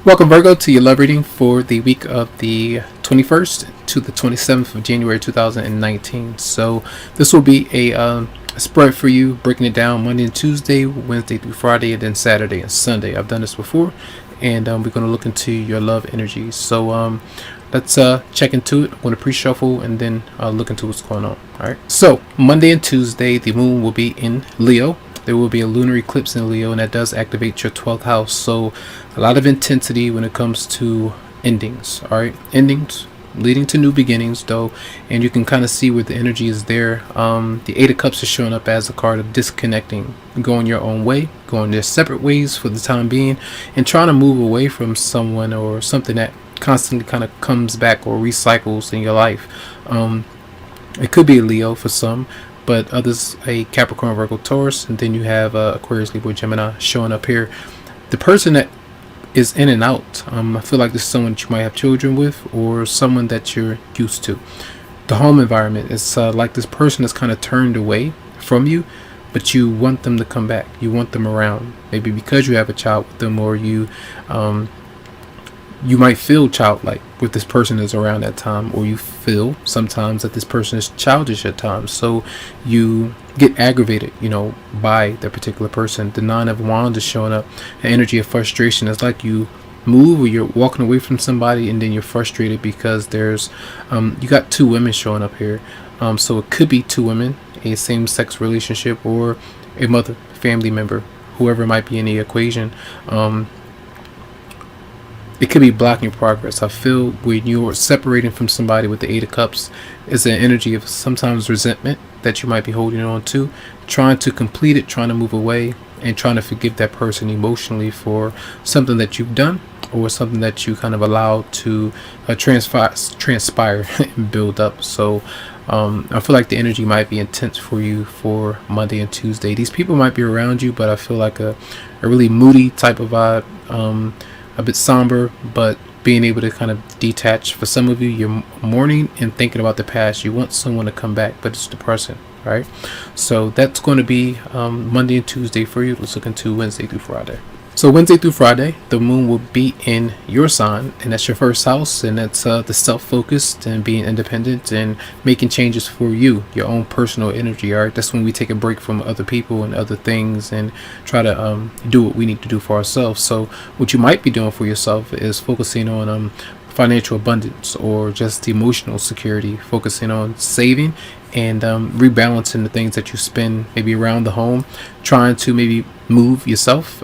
Welcome, Virgo, to your love reading for the week of the 21st to the 27th of January 2019. So, this will be a spread for you, breaking it down Monday and Tuesday, Wednesday through Friday, and then Saturday and Sunday. I've done this before, and we're going to look into your love energies. So, let's check into it. I'm going to pre-shuffle and then look into what's going on. All right. So, Monday and Tuesday, the moon will be in Leo. There will be a lunar eclipse in Leo, and that does activate your 12th house. So a lot of intensity when it comes to endings. All right, endings leading to new beginnings, though, and you can kind of see where the energy is there. The Eight of Cups is showing up as a card of disconnecting, going your own way, going their separate ways for the time being, and trying to move away from someone or something that constantly kind of comes back or recycles in your life. It could be a Leo for some, but others a Capricorn, Virgo, Taurus, and then you have Aquarius, Libra, Gemini showing up here. The person that is in and out, I feel like this is someone that you might have children with or someone that you're used to. The home environment is like this person is kind of turned away from you, but you want them to come back. You want them around, maybe because you have a child with them, or you might feel childlike with this person is around that time, or you feel sometimes that this person is childish at times. So you get aggravated, by that particular person. The Nine of Wands is showing up. The energy of frustration is like you move or you're walking away from somebody and then you're frustrated because there's you got two women showing up here. So it could be two women, a same-sex relationship, or a mother, family member, whoever might be in the equation. It could be blocking progress. I feel when you're separating from somebody with the Eight of Cups is an energy of sometimes resentment that you might be holding on to, trying to complete it, trying to move away, and trying to forgive that person emotionally for something that you've done or something that you kind of allowed to transpire and build up. So I feel like the energy might be intense for you for Monday and Tuesday. These people might be around you, but I feel like a really moody type of vibe. A bit somber, but being able to kind of detach. For some of you, you're mourning and thinking about the past. You want someone to come back, but it's depressing, right? So that's going to be Monday and Tuesday for you. Let's look into Wednesday through Friday. So Wednesday through Friday, the moon will be in your sign, and that's your first house, and that's the self-focused and being independent and making changes for you, your own personal energy. All right, that's when we take a break from other people and other things and try to do what we need to do for ourselves. So what you might be doing for yourself is focusing on financial abundance or just emotional security, focusing on saving and rebalancing the things that you spend maybe around the home, trying to maybe move yourself,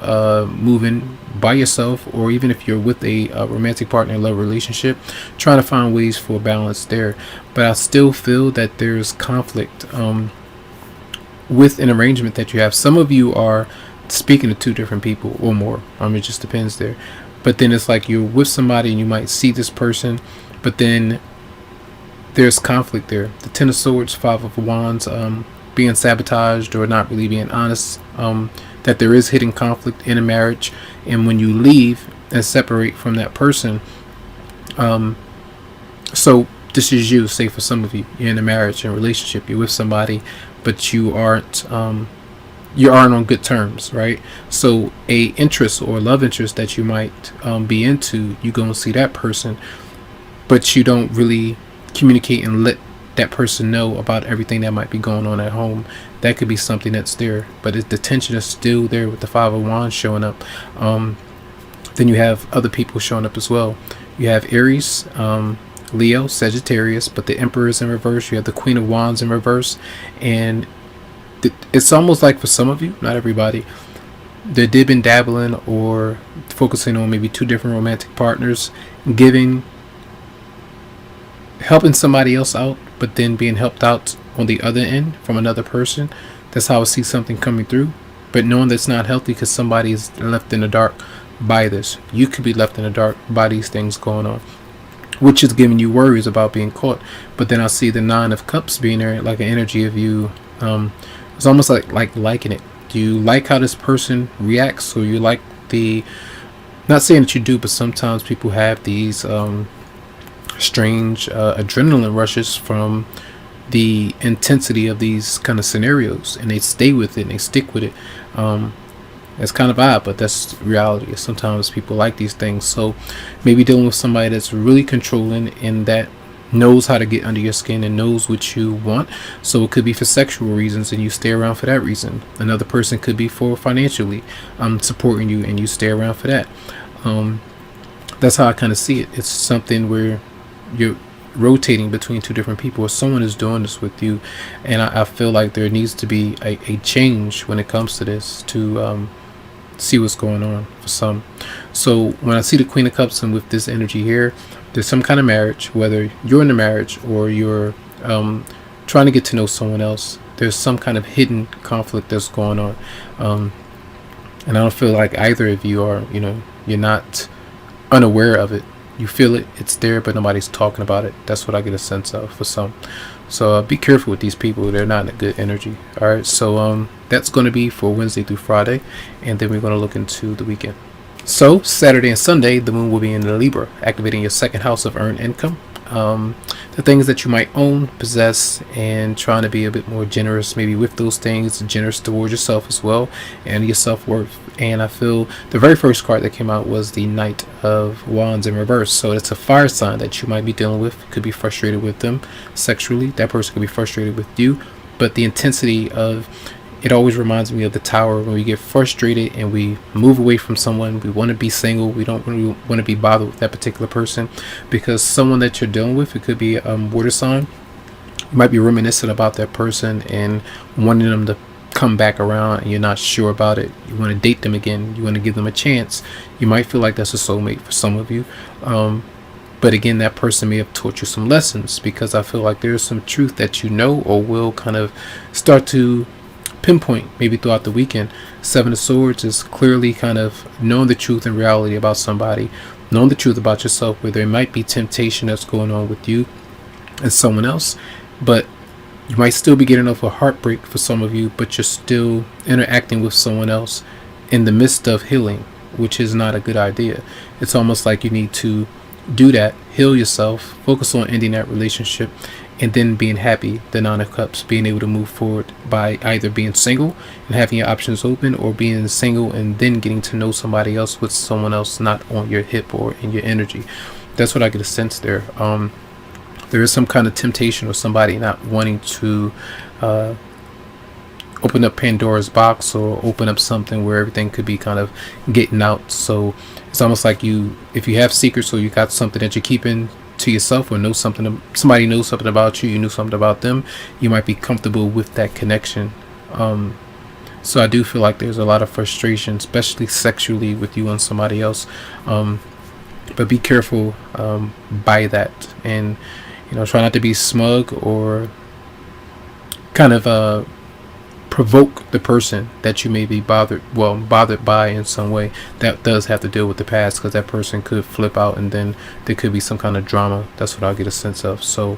moving by yourself, or even if you're with a romantic partner, love relationship, trying to find ways for balance there. But I still feel that there's conflict with an arrangement that you have. Some of you are speaking to two different people or more. It just depends there. But then it's like you're with somebody and you might see this person, but then there's conflict there. The Ten of Swords, Five of Wands, being sabotaged or not really being honest, that there is hidden conflict in a marriage. And when you leave and separate from that person, so this is you, say for some of you, you're in a marriage and relationship, you're with somebody, but you aren't on good terms, right? So a interest or love interest that you might be into, you go and see that person, but you don't really communicate and let that person know about everything that might be going on at home. That could be something that's there, but the tension is still there with the Five of Wands showing up. Then you have other people showing up as well. You have Aries, Leo, Sagittarius, but the Emperor is in reverse. You have the Queen of Wands in reverse, and it's almost like for some of you, not everybody, they did been dabbling or focusing on maybe two different romantic partners, helping somebody else out, but then being helped out on the other end from another person. That's how I see something coming through, but knowing that's not healthy because somebody is left in the dark by this. You could be left in the dark by these things going on, which is giving you worries about being caught. But then I see the Nine of Cups being there, like an energy of you. It's almost like liking it. Do you like how this person reacts, or you like not saying that you do, but sometimes people have these strange adrenaline rushes from the intensity of these kind of scenarios, and they stay with it and they stick with it. It's kind of odd, but that's reality. Sometimes people like these things. So maybe dealing with somebody that's really controlling and that knows how to get under your skin and knows what you want. So it could be for sexual reasons and you stay around for that reason. Another person could be for financially supporting you and you stay around for that. That's how I kind of see it. It's something where you're rotating between two different people, or someone is doing this with you, and I feel like there needs to be a change when it comes to this to see what's going on for some. So when I see the Queen of Cups and with this energy here, there's some kind of marriage, whether you're in a marriage or you're trying to get to know someone else. There's some kind of hidden conflict that's going on, and I don't feel like either of you are, you're not unaware of it. You feel it, it's there, but nobody's talking about it. That's what I get a sense of for some. So be careful with these people. They're not in a good energy. All right, so that's going to be for Wednesday through Friday, and then we're going to look into the weekend. So Saturday and Sunday, the moon will be in the Libra, activating your second house of earned income. The things that you might own, possess, and trying to be a bit more generous maybe with those things, generous towards yourself as well and your self-worth. And I feel the very first card that came out was the Knight of Wands in reverse. So it's a fire sign that you might be dealing with. Could be frustrated with them sexually. That person could be frustrated with you. But the intensity of it always reminds me of the Tower. When we get frustrated and we move away from someone, we want to be single. We don't really want to be bothered with that particular person, because someone that you're dealing with, it could be a water sign. You might be reminiscent about that person and wanting them to come back around, and you're not sure about it. You want to date them again. You want to give them a chance. You might feel like that's a soulmate for some of you. But again, that person may have taught you some lessons, because I feel like there's some truth that you know or will kind of start to pinpoint maybe throughout the weekend. Seven of Swords is clearly kind of knowing the truth and reality about somebody, knowing the truth about yourself, where there might be temptation that's going on with you and someone else, but you might still be getting off a heartbreak for some of you, but you're still interacting with someone else in the midst of healing, which is not a good idea. It's almost like you need to do that, heal yourself, focus on ending that relationship, and then being happy. The Nine of Cups, being able to move forward by either being single and having your options open, or being single and then getting to know somebody else with someone else not on your hip or in your energy. That's what I get a sense there. There is some kind of temptation, or somebody not wanting to open up Pandora's box or open up something where everything could be kind of getting out. So it's almost like if you have secrets, or you got something that you're keeping to yourself, or know something, somebody knows something about you, you knew something about them, you might be comfortable with that connection. So I do feel like there's a lot of frustration, especially sexually, with you and somebody else. But be careful by that, and try not to be smug or kind of provoke the person that you may be bothered by in some way. That does have to deal with the past, because that person could flip out and then there could be some kind of drama. That's what I'll get a sense of. So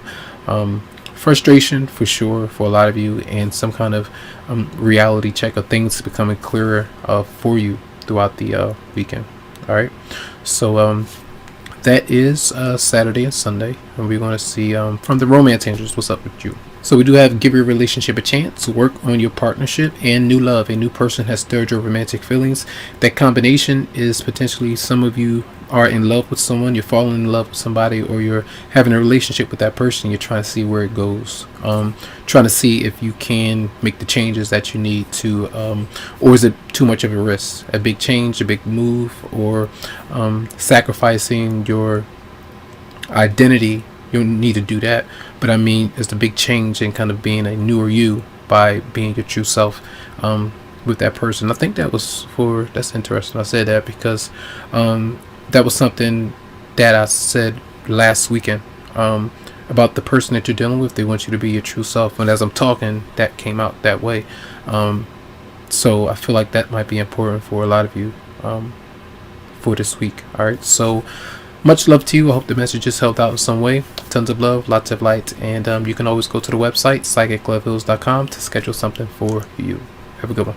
frustration for sure for a lot of you, and some kind of reality check of things becoming clearer for you throughout the weekend. All right, so that is Saturday and Sunday, and we're going to see from the romance angels what's up with you. So we do have give your relationship a chance, work on your partnership, and new love. A new person has stirred your romantic feelings. That combination is potentially some of you are in love with someone, you're falling in love with somebody, or you're having a relationship with that person. You're trying to see where it goes, trying to see if you can make the changes that you need to, or is it too much of a risk, a big change, a big move, or sacrificing your identity. You don't need to do that, but I mean, it's the big change in kind of being a newer you by being your true self with that person. I think that's interesting. I said that because that was something that I said last weekend about the person that you're dealing with. They want you to be your true self, and as I'm talking, that came out that way. So I feel like that might be important for a lot of you for this week. All right, so much love to you. I hope the message just helped out in some way. Tons of love, lots of light, and you can always go to the website psychicloveheals.com to schedule something for you. Have a good one.